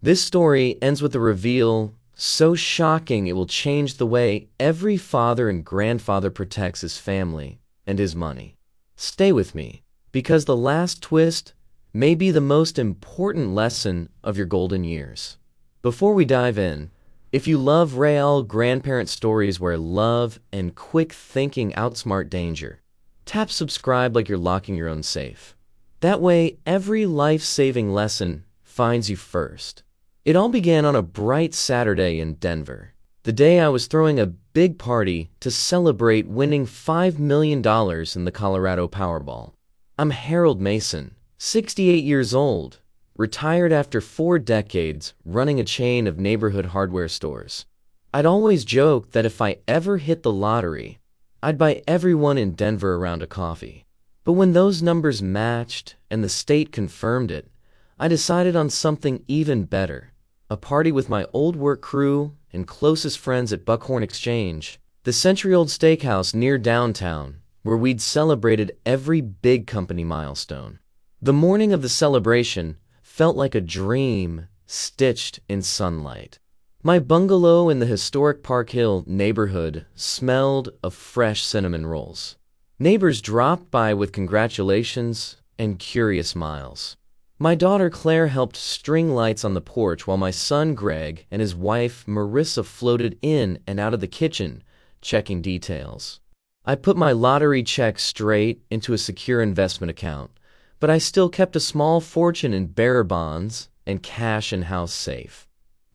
This story ends with a reveal so shocking it will change the way every father and grandfather protects his family and his money. Stay with me, because the last twist may be the most important lesson of your golden years. Before we dive in, if you love real grandparent stories where love and quick thinking outsmart danger, tap subscribe like you're locking your own safe. That way, every life-saving lesson finds you first. It all began on a bright Saturday in Denver, the day I was throwing a big party to celebrate winning $5 million in the Colorado Powerball. I'm Harold Mason, 68 years old, retired after 4 decades running a chain of neighborhood hardware stores. I'd always joked that if I ever hit the lottery, I'd buy everyone in Denver a round of coffee. But when those numbers matched and the state confirmed it, I decided on something even better. A party with my old work crew and closest friends at Buckhorn Exchange, the century-old steakhouse near downtown, where we'd celebrated every big company milestone. The morning of the celebration felt like a dream stitched in sunlight. My bungalow in the historic Park Hill neighborhood smelled of fresh cinnamon rolls. Neighbors dropped by with congratulations and curious smiles. My daughter Claire helped string lights on the porch while my son Greg and his wife Marissa floated in and out of the kitchen, checking details. I put my lottery check straight into a secure investment account, but I still kept a small fortune in bearer bonds and cash in-house safe.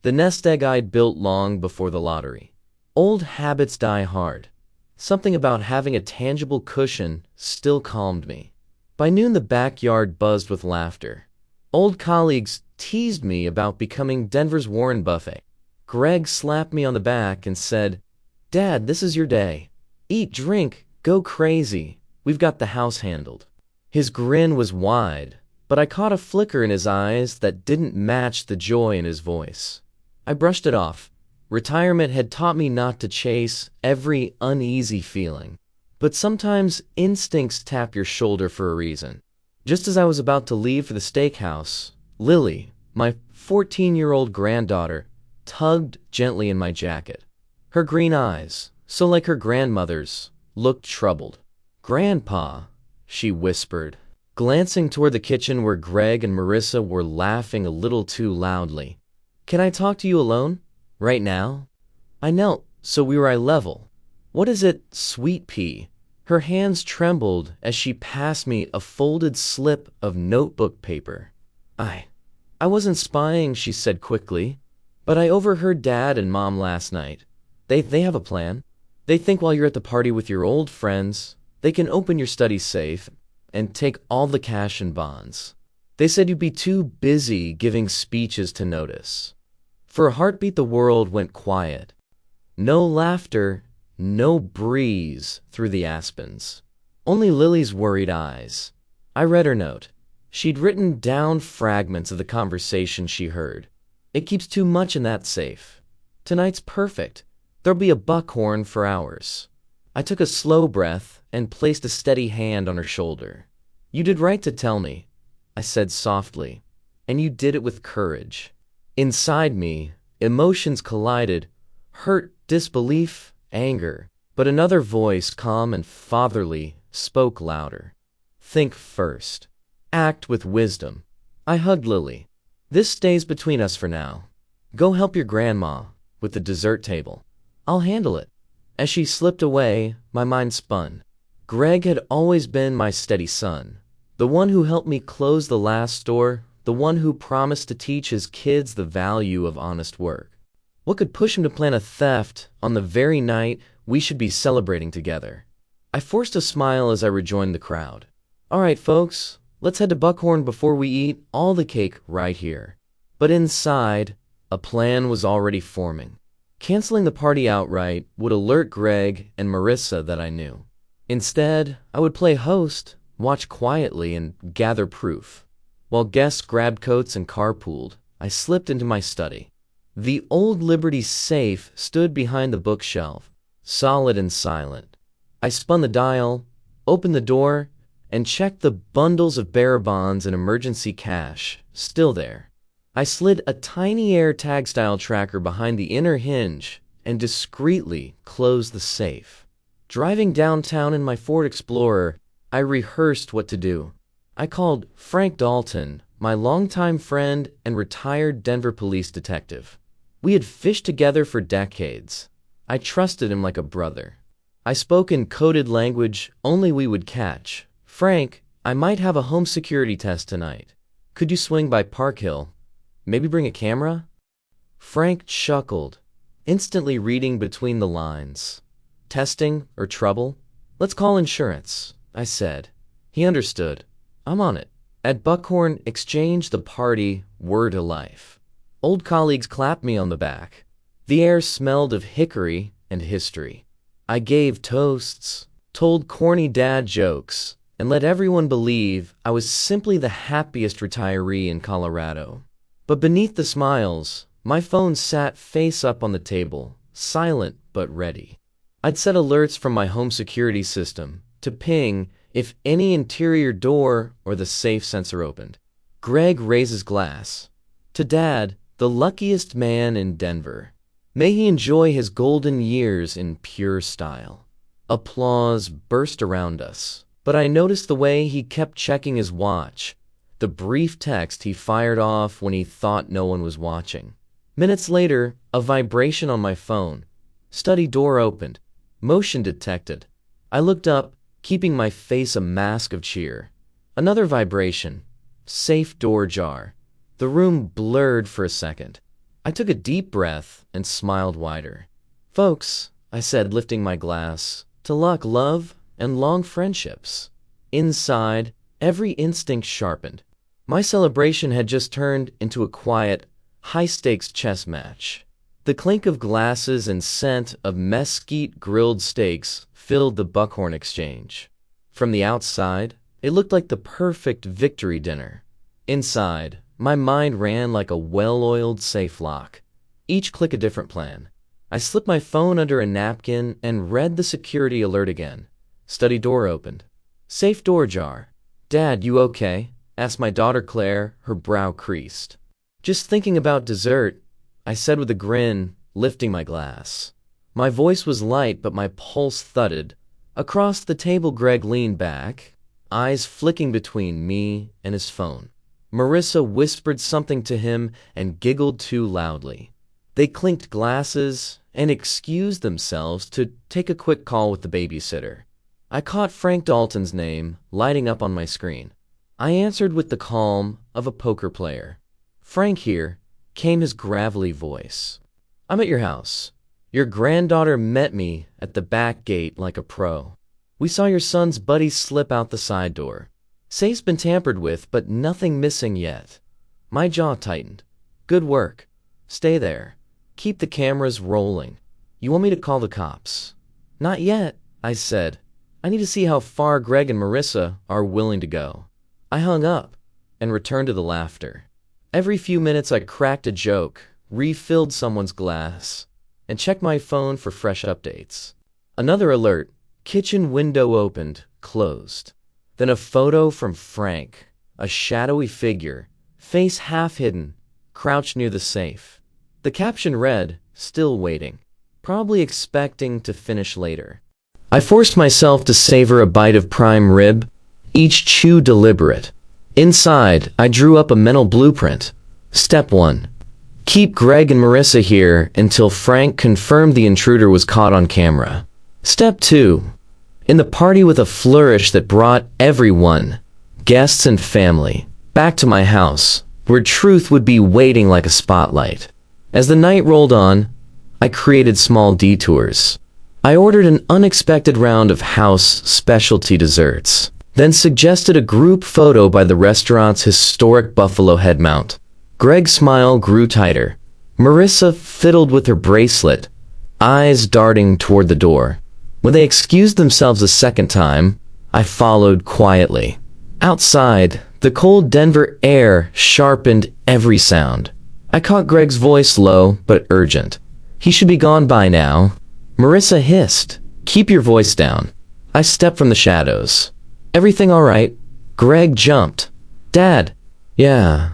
The nest egg I'd built long before the lottery. Old habits die hard. Something about having a tangible cushion still calmed me. By noon the backyard buzzed with laughter. Old colleagues teased me about becoming Denver's Warren Buffett. Greg slapped me on the back and said, "Dad, this is your day. Eat, drink, go crazy. We've got the house handled." His grin was wide, but I caught a flicker in his eyes that didn't match the joy in his voice. I brushed it off. Retirement had taught me not to chase every uneasy feeling. But sometimes instincts tap your shoulder for a reason. Just as I was about to leave for the steakhouse, Lily, my 14-year-old granddaughter, tugged gently in my jacket. Her green eyes, so like her grandmother's, looked troubled. "Grandpa," she whispered, glancing toward the kitchen where Greg and Marissa were laughing a little too loudly. "Can I talk to you alone? Right now?" I knelt so we were eye level. "What is it, sweet pea?" Her hands trembled as she passed me a folded slip of notebook paper. I wasn't spying," she said quickly, "but I overheard Dad and Mom last night. They have a plan. They think while you're at the party with your old friends, they can open your study safe and take all the cash and bonds. They said you'd be too busy giving speeches to notice." For a heartbeat the world went quiet. No laughter, no breeze through the aspens. Only Lily's worried eyes. I read her note. She'd written down fragments of the conversation she heard. "It keeps too much in that safe. Tonight's perfect. There'll be a buckhorn for hours." I took a slow breath and placed a steady hand on her shoulder. "You did right to tell me," I said softly, "and you did it with courage." Inside me, emotions collided, hurt, disbelief, anger. But another voice, calm and fatherly, spoke louder. "Think first. Act with wisdom." I hugged Lily. "This stays between us for now. Go help your grandma with the dessert table. I'll handle it." As she slipped away, my mind spun. Greg had always been my steady son, the one who helped me close the last store, the one who promised to teach his kids the value of honest work. What could push him to plan a theft on the very night we should be celebrating together? I forced a smile as I rejoined the crowd. "All right, folks, let's head to Buckhorn before we eat all the cake right here." But inside, a plan was already forming. Canceling the party outright would alert Greg and Marissa that I knew. Instead, I would play host, watch quietly, and gather proof. While guests grabbed coats and carpooled, I slipped into my study. The old Liberty safe stood behind the bookshelf, solid and silent. I spun the dial, opened the door, and checked the bundles of bearer bonds and emergency cash, still there. I slid a tiny AirTag-style tracker behind the inner hinge and discreetly closed the safe. Driving downtown in my Ford Explorer, I rehearsed what to do. I called Frank Dalton, my longtime friend and retired Denver police detective. We had fished together for decades. I trusted him like a brother. I spoke in coded language only we would catch. "Frank, I might have a home security test tonight. Could you swing by Park Hill? Maybe bring a camera?" Frank chuckled, instantly reading between the lines. "Testing or trouble? Let's call insurance," I said. He understood. "I'm on it." At Buckhorn Exchange, the party were to life. Old colleagues clapped me on the back. The air smelled of hickory and history. I gave toasts, told corny dad jokes, and let everyone believe I was simply the happiest retiree in Colorado. But beneath the smiles, my phone sat face up on the table, silent but ready. I'd set alerts from my home security system to ping if any interior door or the safe sensor opened. "Greg raises glass. To Dad, the luckiest man in Denver. May he enjoy his golden years in pure style." Applause burst around us, but I noticed the way he kept checking his watch, the brief text he fired off when he thought no one was watching. Minutes later, a vibration on my phone. Study door opened. Motion detected. I looked up, keeping my face a mask of cheer. Another vibration. Safe door jar. The room blurred for a second. I took a deep breath and smiled wider. "Folks," I said, lifting my glass, "to luck, love, and long friendships." Inside, every instinct sharpened. My celebration had just turned into a quiet, high-stakes chess match. The clink of glasses and scent of mesquite grilled steaks filled the Buckhorn Exchange. From the outside, it looked like the perfect victory dinner. Inside, my mind ran like a well-oiled safe lock. Each click a different plan. I slipped my phone under a napkin and read the security alert again. Study door opened. Safe door jar. "Dad, you okay?" asked my daughter Claire, her brow creased. "Just thinking about dessert," I said with a grin, lifting my glass. My voice was light, but my pulse thudded. Across the table, Greg leaned back, eyes flicking between me and his phone. Marissa whispered something to him and giggled too loudly. They clinked glasses and excused themselves to take a quick call with the babysitter. I caught Frank Dalton's name lighting up on my screen. I answered with the calm of a poker player. "Frank here," came his gravelly voice. "I'm at your house. Your granddaughter met me at the back gate like a pro. We saw your son's buddy slip out the side door. Safe's been tampered with, but nothing missing yet." My jaw tightened. "Good work. Stay there. Keep the cameras rolling. You want me to call the cops?" "Not yet," I said. "I need to see how far Greg and Marissa are willing to go." I hung up and returned to the laughter. Every few minutes I cracked a joke, refilled someone's glass, and checked my phone for fresh updates. Another alert. Kitchen window opened, closed. Then a photo from Frank, a shadowy figure, face half hidden, crouched near the safe. The caption read, "Still waiting," probably expecting to finish later. I forced myself to savor a bite of prime rib, each chew deliberate. Inside, I drew up a mental blueprint. Step 1. Keep Greg and Marissa here until Frank confirmed the intruder was caught on camera. Step 2. In the party with a flourish that brought everyone, guests and family, back to my house, where truth would be waiting like a spotlight. As the night rolled on, I created small detours. I ordered an unexpected round of house specialty desserts, then suggested a group photo by the restaurant's historic buffalo head mount. Greg's smile grew tighter. Marissa fiddled with her bracelet, eyes darting toward the door. When they excused themselves a second time, I followed quietly. Outside, the cold Denver air sharpened every sound. I caught Greg's voice low but urgent. "He should be gone by now." Marissa hissed, "Keep your voice down." I stepped from the shadows. "Everything all right?" Greg jumped. "Dad." Yeah.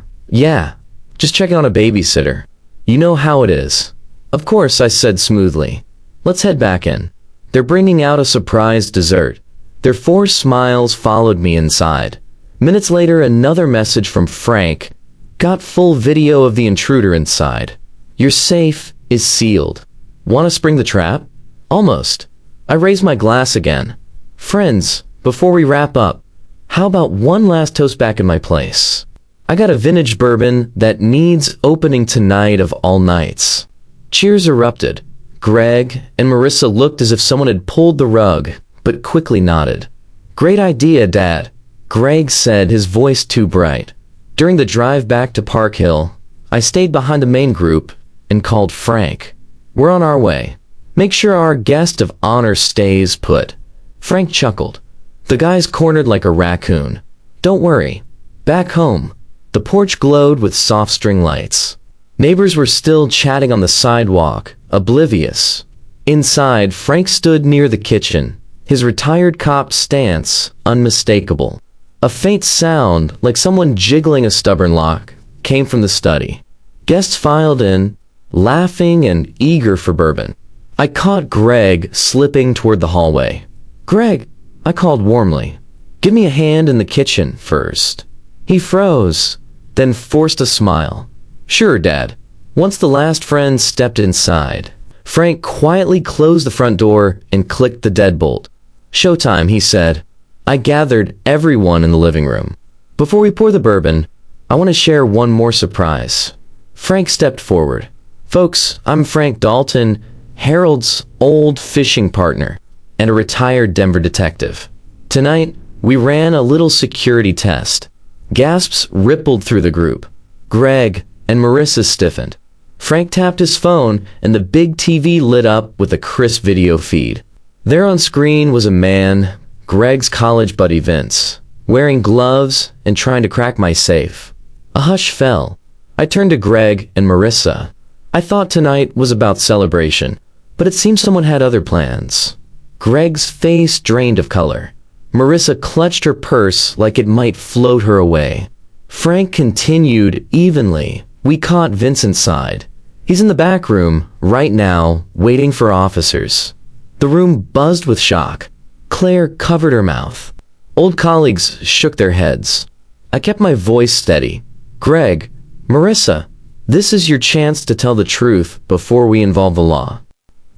Just checking on a babysitter. You know how it is." "Of course," I said smoothly. "Let's head back in." They're bringing out a surprise dessert. Their forced smiles followed me inside. Minutes later, another message from Frank. "Got full video of the intruder inside. Your safe is sealed. Want to spring the trap?" "Almost." I raised my glass again. "Friends, before we wrap up, how about one last toast back in my place? I got a vintage bourbon that needs opening tonight of all nights." Cheers erupted. Greg and Marissa looked as if someone had pulled the rug, but quickly nodded. "Great idea, Dad," Greg said, his voice too bright. During the drive back to Park Hill, I stayed behind the main group and called Frank. "We're on our way. Make sure our guest of honor stays put." Frank chuckled. The guy's cornered like a raccoon. "Don't worry. Back home, the porch glowed with soft string lights. Neighbors were still chatting on the sidewalk, oblivious. Inside, Frank stood near the kitchen, his retired cop stance unmistakable. A faint sound, like someone jiggling a stubborn lock, came from the study. Guests filed in, laughing and eager for bourbon. I caught Greg slipping toward the hallway. "Greg," I called warmly, "give me a hand in the kitchen first." He froze, then forced a smile. "Sure, Dad." Once the last friend stepped inside, Frank quietly closed the front door and clicked the deadbolt. "Showtime," he said. I gathered everyone in the living room. "Before we pour the bourbon, I want to share one more surprise." Frank stepped forward. "Folks, I'm Frank Dalton, Harold's old fishing partner and a retired Denver detective. Tonight, we ran a little security test." Gasps rippled through the group. Greg and Marissa stiffened. Frank tapped his phone, and the big TV lit up with a crisp video feed. There on screen was a man, Greg's college buddy Vince, wearing gloves and trying to crack my safe. A hush fell. I turned to Greg and Marissa. I thought tonight was about celebration, but it seemed someone had other plans. Greg's face drained of color. Marissa clutched her purse like it might float her away. Frank continued evenly. "We caught Vince inside. He's in the back room right now, waiting for officers." The room buzzed with shock. Claire covered her mouth. Old colleagues shook their heads. I kept my voice steady. "Greg, Marissa, this is your chance to tell the truth before we involve the law."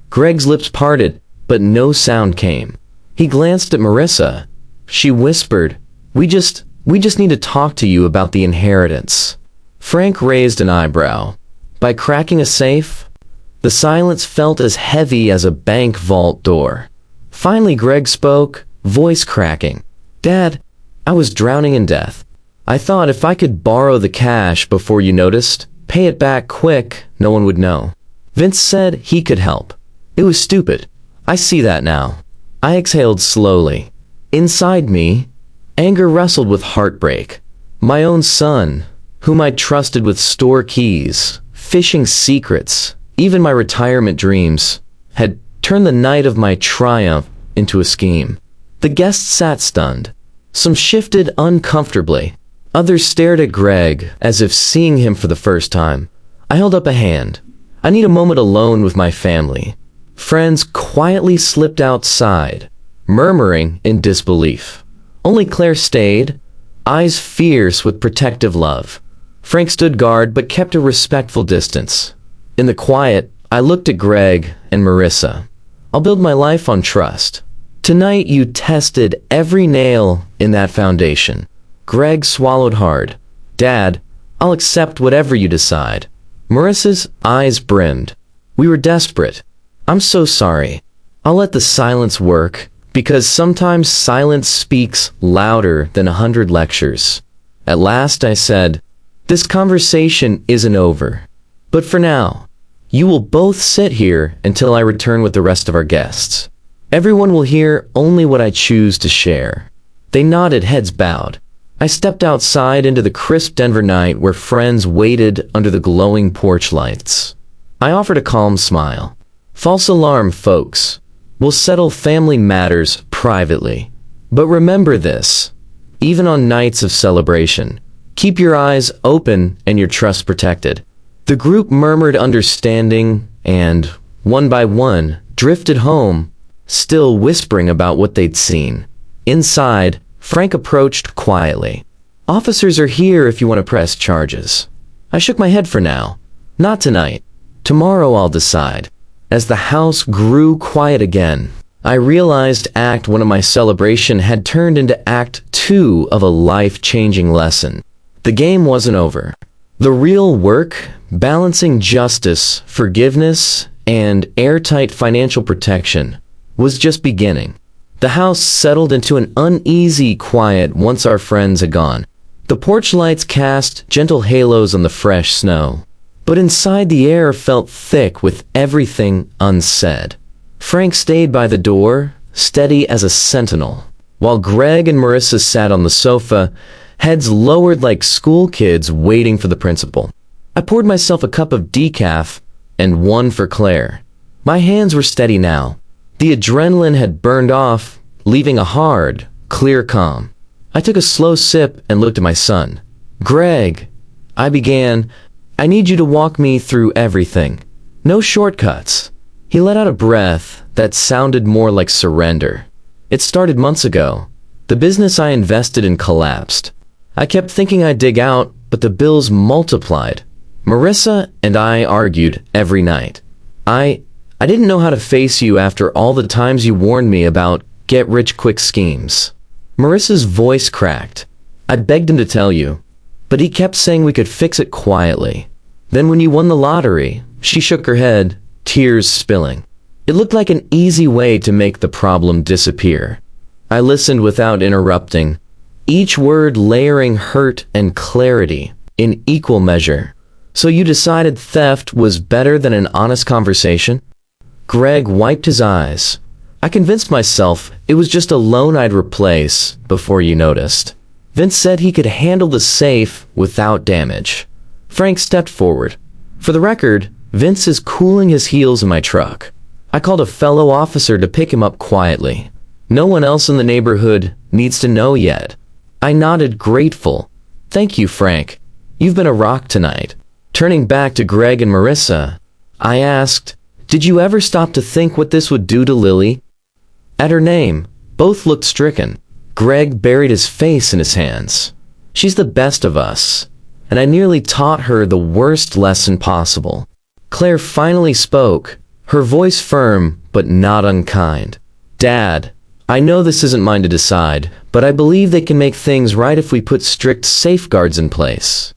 Greg's lips parted, but no sound came. He glanced at Marissa. She whispered, We just need to talk to you about the inheritance." Frank raised an eyebrow. "By cracking a safe?" The silence felt as heavy as a bank vault door. Finally, Greg spoke, voice cracking. "Dad, I was drowning in debt. I thought if I could borrow the cash before you noticed, pay it back quick, no one would know. Vince said he could help. It was stupid. I see that now." I exhaled slowly. Inside me, anger wrestled with heartbreak. My own son, whom I trusted with store keys, fishing secrets, even my retirement dreams, had turned the night of my triumph into a scheme. The guests sat stunned. Some shifted uncomfortably. Others stared at Greg as if seeing him for the first time. I held up a hand. "I need a moment alone with my family." Friends quietly slipped outside, murmuring in disbelief. Only Claire stayed, eyes fierce with protective love. Frank stood guard but kept a respectful distance. In the quiet, I looked at Greg and Marissa. "I'll build my life on trust. Tonight you tested every nail in that foundation." Greg swallowed hard. "Dad, I'll accept whatever you decide." Marissa's eyes brimmed. "We were desperate. I'm so sorry. I'll let the silence work, because sometimes silence speaks louder than 100 lectures." At last I said, "This conversation isn't over. But for now, you will both sit here until I return with the rest of our guests. Everyone will hear only what I choose to share." They nodded, heads bowed. I stepped outside into the crisp Denver night where friends waited under the glowing porch lights. I offered a calm smile. "False alarm, folks. We'll settle family matters privately. But remember this, even on nights of celebration, Keep your eyes open and your trust protected." The group murmured understanding and, one by one, drifted home, still whispering about what they'd seen. Inside, Frank approached quietly. "Officers are here if you want to press charges." I shook my head for now. "Not tonight. Tomorrow I'll decide." As the house grew quiet again, I realized Act 1 of my celebration had turned into Act 2 of a life-changing lesson. The game wasn't over. The real work, balancing justice, forgiveness, and airtight financial protection, was just beginning. The house settled into an uneasy quiet once our friends had gone. The porch lights cast gentle halos on the fresh snow, but inside the air felt thick with everything unsaid. Frank stayed by the door, steady as a sentinel, while Greg and Marissa sat on the sofa, heads lowered like school kids waiting for the principal. I poured myself a cup of decaf and one for Claire. My hands were steady now. The adrenaline had burned off, leaving a hard, clear calm. I took a slow sip and looked at my son. "Greg," I began, "I need you to walk me through everything. No shortcuts." He let out a breath that sounded more like surrender. "It started months ago. The business I invested in collapsed. I kept thinking I'd dig out, but the bills multiplied. Marissa and I argued every night. I didn't know how to face you after all the times you warned me about get-rich-quick schemes." Marissa's voice cracked. "I begged him to tell you, but he kept saying we could fix it quietly. Then when you won the lottery," she shook her head, tears spilling. "It looked like an easy way to make the problem disappear." I listened without interrupting, each word layering hurt and clarity in equal measure. "So you decided theft was better than an honest conversation?" Greg wiped his eyes. "I convinced myself it was just a loan I'd replace before you noticed. Vince said he could handle the safe without damage." Frank stepped forward. "For the record, Vince is cooling his heels in my truck. I called a fellow officer to pick him up quietly. No one else in the neighborhood needs to know yet." I nodded, grateful. "Thank you, Frank. You've been a rock tonight." Turning back to Greg and Marissa, I asked, "Did you ever stop to think what this would do to Lily?" At her name, both looked stricken. Greg buried his face in his hands. "She's the best of us, and I nearly taught her the worst lesson possible." Claire finally spoke, her voice firm but not unkind. "Dad, I know this isn't mine to decide, but I believe they can make things right if we put strict safeguards in place."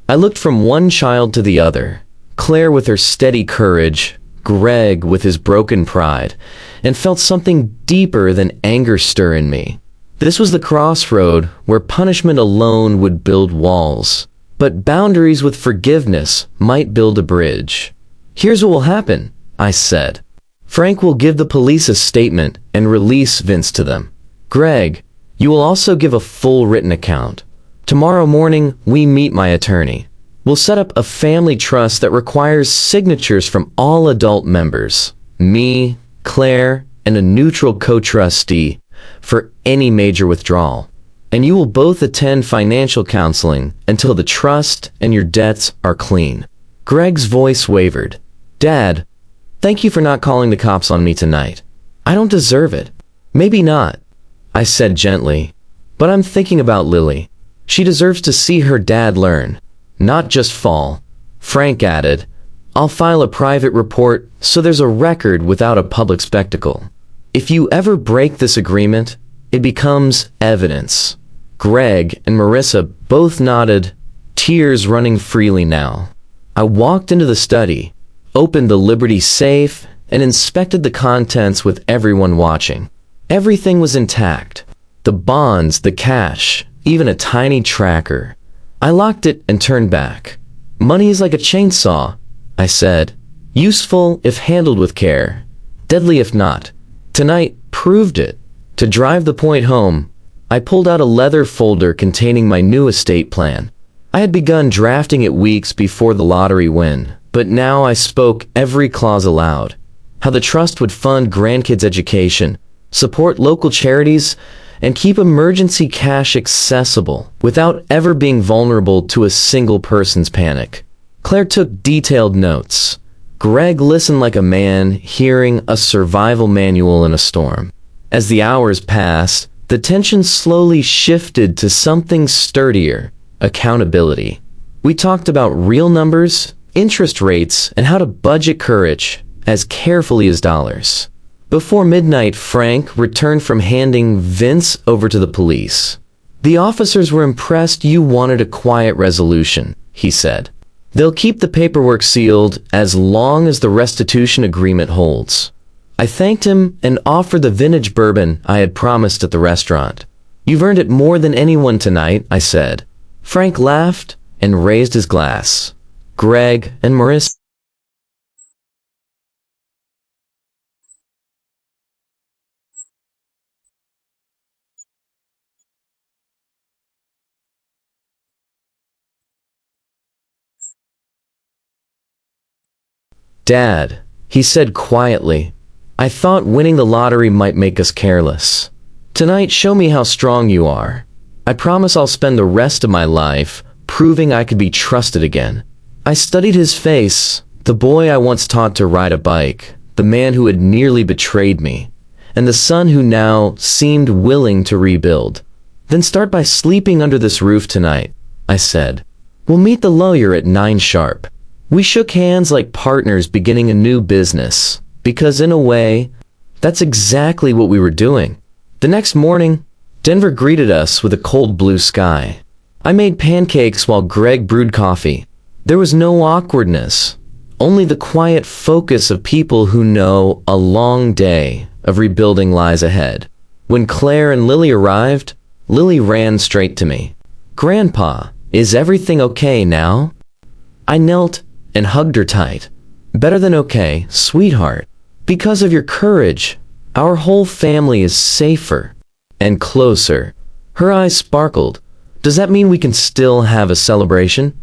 I looked from one child to the other, Claire with her steady courage, Greg with his broken pride, and felt something deeper than anger stir in me. This was the crossroad where punishment alone would build walls, but boundaries with forgiveness might build a bridge. "Here's what will happen," I said. "Frank will give the police a statement and release Vince to them. Greg, you will also give a full written account. Tomorrow morning, we meet my attorney. We'll set up a family trust that requires signatures from all adult members, me, Claire, and a neutral co-trustee, for any major withdrawal. And you will both attend financial counseling until the trust and your debts are clean." Greg's voice wavered. "Dad, thank you for not calling the cops on me tonight. I don't deserve it." "Maybe not," I said gently, "but I'm thinking about Lily. She deserves to see her dad learn, not just fall." Frank added, "I'll file a private report so there's a record without a public spectacle. If you ever break this agreement, it becomes evidence." Greg and Marissa both nodded, tears running freely now. I walked into the study, opened the Liberty safe, and inspected the contents with everyone watching. Everything was intact. The bonds, the cash, even a tiny tracker. I locked it and turned back. "Money is like a chainsaw," I said. "Useful if handled with care, deadly if not." Tonight proved it. To drive the point home, I pulled out a leather folder containing my new estate plan. I had begun drafting it weeks before the lottery win, but now I spoke every clause aloud. How the trust would fund grandkids' education, support local charities, and keep emergency cash accessible without ever being vulnerable to a single person's panic. Claire took detailed notes. Greg listened like a man hearing a survival manual in a storm. As the hours passed, the tension slowly shifted to something sturdier: accountability. We talked about real numbers, interest rates, and how to budget courage as carefully as dollars. Before midnight, Frank returned from handing Vince over to the police. "The officers were impressed you wanted a quiet resolution," he said. "They'll keep the paperwork sealed as long as the restitution agreement holds." I thanked him and offered the vintage bourbon I had promised at the restaurant. "You've earned it more than anyone tonight," I said. Frank laughed and raised his glass. Greg and Marissa. "Dad," he said quietly, "I thought winning the lottery might make us careless. Tonight, show me how strong you are. I promise I'll spend the rest of my life proving I could be trusted again." I studied his face, the boy I once taught to ride a bike, the man who had nearly betrayed me, and the son who now seemed willing to rebuild. "Then start by sleeping under this roof tonight," I said. "We'll meet the lawyer at 9 sharp." We shook hands like partners beginning a new business, because in a way, that's exactly what we were doing. The next morning, Denver greeted us with a cold blue sky. I made pancakes while Greg brewed coffee. There was no awkwardness, only the quiet focus of people who know a long day of rebuilding lies ahead. When Claire and Lily arrived, Lily ran straight to me. "Grandpa, is everything okay now?" I knelt and hugged her tight. "Better than okay, sweetheart. Because of your courage, our whole family is safer and closer." Her eyes sparkled. "Does that mean we can still have a celebration?"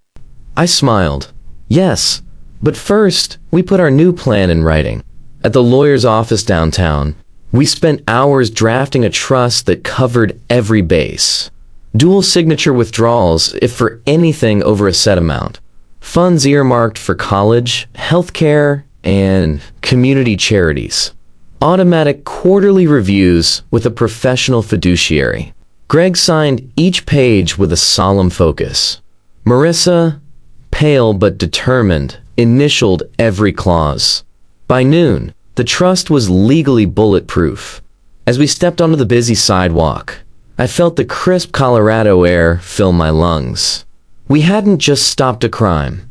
I smiled. "Yes, but first, we put our new plan in writing." At the lawyer's office downtown, we spent hours drafting a trust that covered every base. Dual signature withdrawals if for anything over a set amount. Funds earmarked for college, healthcare, and community charities. Automatic quarterly reviews with a professional fiduciary. Greg signed each page with a solemn focus. Marissa, pale but determined, initialed every clause. By noon, the trust was legally bulletproof. As we stepped onto the busy sidewalk, I felt the crisp Colorado air fill my lungs. We hadn't just stopped a crime.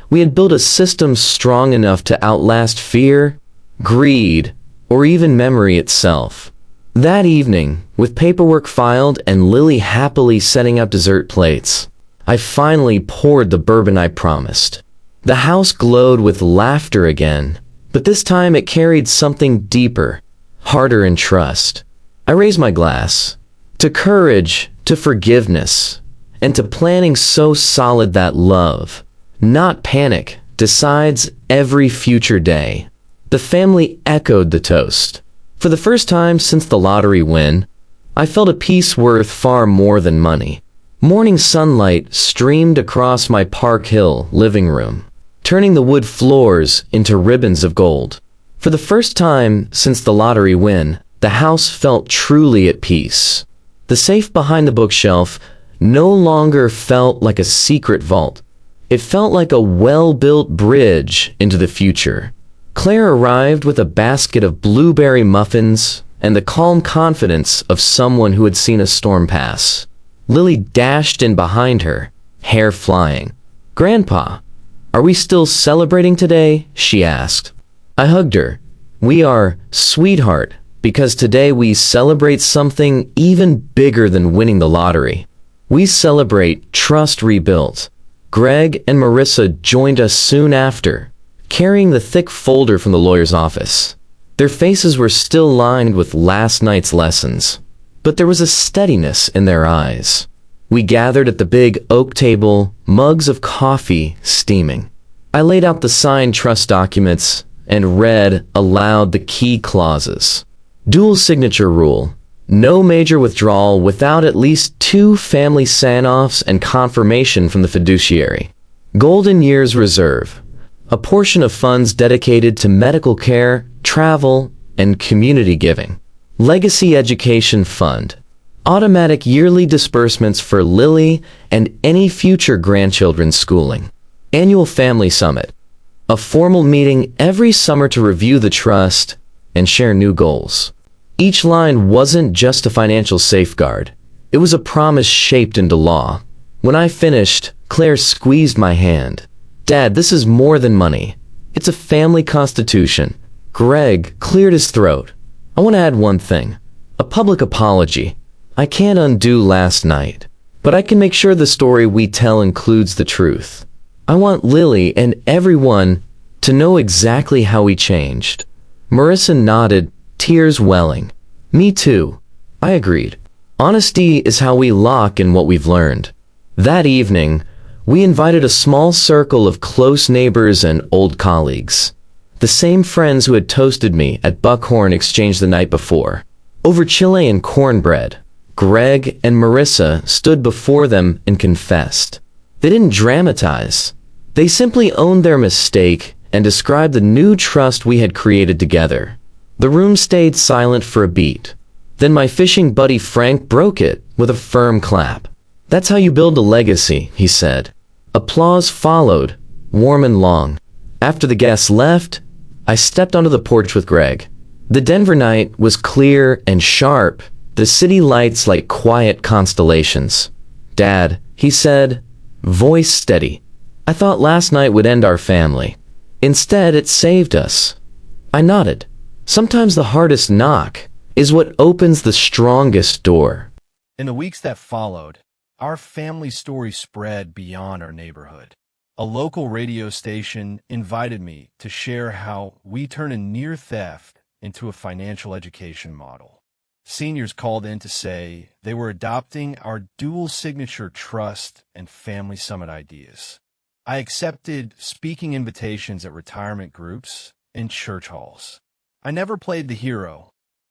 We had built a system strong enough to outlast fear, greed, or even memory itself. That evening, with paperwork filed and Lily happily setting out dessert plates, I finally poured the bourbon I promised. The house glowed with laughter again, but this time it carried something deeper, harder in trust. I raised my glass. To courage, to forgiveness, and to planning so solid that love, not panic, decides every future day. The family echoed the toast. For the first time since the lottery win, I felt a peace worth far more than money. Morning sunlight streamed across my Park Hill living room, turning the wood floors into ribbons of gold. For the first time since the lottery win, the house felt truly at peace. The safe behind the bookshelf no longer felt like a secret vault. It felt like a well-built bridge into the future. Claire arrived with a basket of blueberry muffins and the calm confidence of someone who had seen a storm pass. Lily dashed in behind her, hair flying. "Grandpa, are we still celebrating today?" she asked. I hugged her. "We are, sweetheart, because today we celebrate something even bigger than winning the lottery. We celebrate trust rebuilt." Greg and Marissa joined us soon after, carrying the thick folder from the lawyer's office. Their faces were still lined with last night's lessons, but there was a steadiness in their eyes. We gathered at the big oak table, mugs of coffee steaming. I laid out the signed trust documents and read aloud the key clauses. Dual signature rule. No major withdrawal without at least 2 family sign-offs and confirmation from the fiduciary. Golden Years Reserve, a portion of funds dedicated to medical care, travel, and community giving. Legacy Education Fund, automatic yearly disbursements for Lily and any future grandchildren's schooling. Annual Family Summit, a formal meeting every summer to review the trust and share new goals. Each line wasn't just a financial safeguard. It was a promise shaped into law. When I finished, Claire squeezed my hand. "Dad, this is more than money. It's a family constitution." Greg cleared his throat. "I want to add one thing. A public apology. I can't undo last night, but I can make sure the story we tell includes the truth. I want Lily and everyone to know exactly how we changed." Marissa nodded, tears welling. "Me too," I agreed. "Honesty is how we lock in what we've learned." That evening, we invited a small circle of close neighbors and old colleagues. The same friends who had toasted me at Buckhorn Exchange the night before. Over Chilean cornbread, Greg and Marissa stood before them and confessed. They didn't dramatize. They simply owned their mistake and described the new trust we had created together. The room stayed silent for a beat. Then my fishing buddy Frank broke it with a firm clap. "That's how you build a legacy," he said. Applause followed, warm and long. After the guests left, I stepped onto the porch with Greg. The Denver night was clear and sharp, the city lights like quiet constellations. "Dad," he said, voice steady, "I thought last night would end our family. Instead, it saved us." I nodded. Sometimes the hardest knock is what opens the strongest door. In the weeks that followed, our family story spread beyond our neighborhood. A local radio station invited me to share how we turn a near theft into a financial education model. Seniors called in to say they were adopting our dual signature trust and family summit ideas. I accepted speaking invitations at retirement groups and church halls. I never played the hero.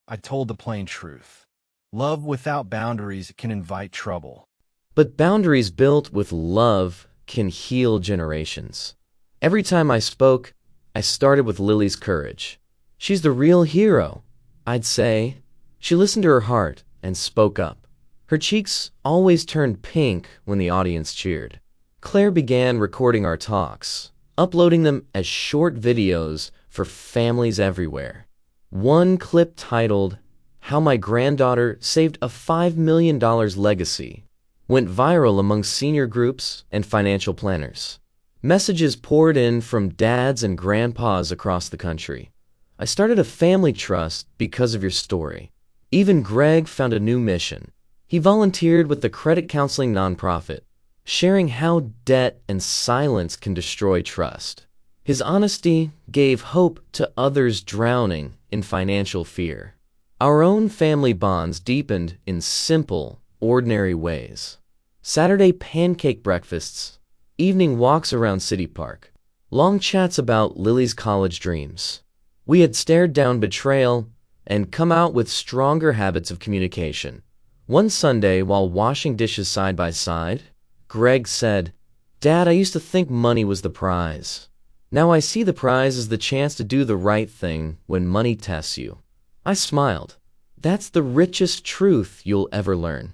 I told the plain truth. Love without boundaries can invite trouble. But boundaries built with love can heal generations. Every time I spoke, I started with Lily's courage. "She's the real hero," I'd say. She listened to her heart and spoke up. Her cheeks always turned pink when the audience cheered. Claire began recording our talks, uploading them as short videos for families everywhere. One clip titled, "How My Granddaughter Saved a $5 million Legacy," went viral among senior groups and financial planners. Messages poured in from dads and grandpas across the country. "I started a family trust because of your story." Even Greg found a new mission. He volunteered with the credit counseling nonprofit, sharing how debt and silence can destroy trust. His honesty gave hope to others drowning in financial fear. Our own family bonds deepened in simple, ordinary ways. Saturday pancake breakfasts, evening walks around City Park, long chats about Lily's college dreams. We had stared down betrayal and come out with stronger habits of communication. One Sunday, while washing dishes side by side, Greg said, "Dad, I used to think money was the prize. Now I see the prize as the chance to do the right thing when money tests you." I smiled. That's the richest truth you'll ever learn.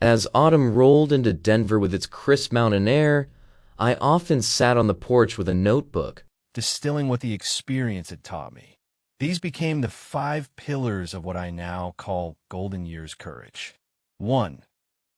As autumn rolled into Denver with its crisp mountain air, I often sat on the porch with a notebook, distilling what the experience had taught me. These became the 5 pillars of what I now call Golden Years courage. 1.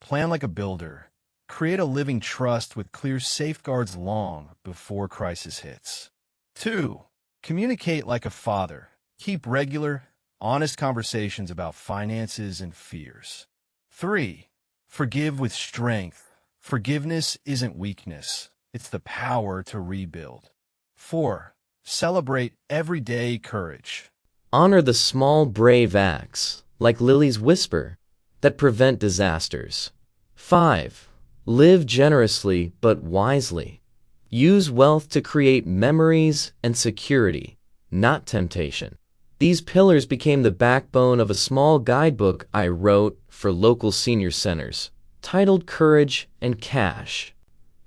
Plan like a builder. Create a living trust with clear safeguards long before crisis hits. 2. Communicate like a father. Keep regular, honest conversations about finances and fears. 3. Forgive with strength. Forgiveness isn't weakness. It's the power to rebuild. 4. Celebrate everyday courage. Honor the small brave acts, like Lily's whisper, that prevent disasters. 5. Live generously but wisely. Use wealth to create memories and security, not temptation. These pillars became the backbone of a small guidebook I wrote for local senior centers, titled Courage and Cash.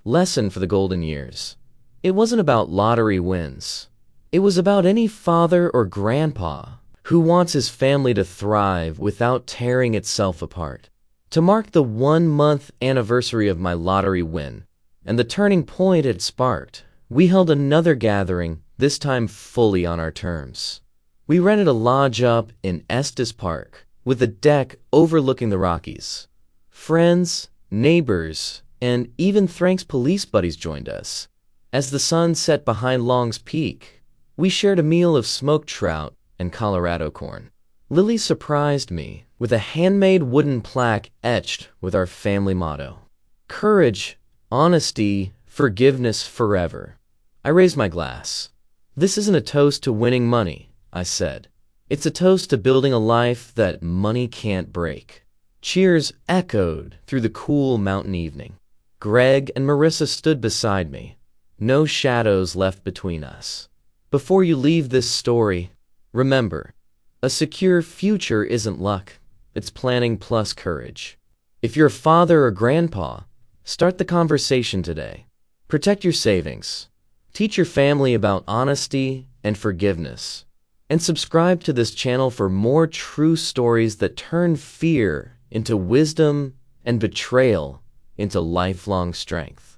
Lesson for the Golden Years. It wasn't about lottery wins. It was about any father or grandpa who wants his family to thrive without tearing itself apart. To mark the 1-month anniversary of my lottery win and the turning point it sparked, we held another gathering, this time fully on our terms. We rented a lodge up in Estes Park with a deck overlooking the Rockies. Friends, neighbors, and even Thrank's police buddies joined us. As the sun set behind Long's Peak, we shared a meal of smoked trout and Colorado corn. Lily surprised me with a handmade wooden plaque etched with our family motto: Courage, honesty, forgiveness forever. I raised my glass. This isn't a toast to winning money, I said. It's a toast to building a life that money can't break. Cheers echoed through the cool mountain evening. Greg and Marissa stood beside me. No shadows left between us. Before you leave this story, remember, a secure future isn't luck. It's planning plus courage. If you're a father or grandpa, start the conversation today. Protect your savings. Teach your family about honesty and forgiveness. And subscribe to this channel for more true stories that turn fear into wisdom and betrayal into lifelong strength.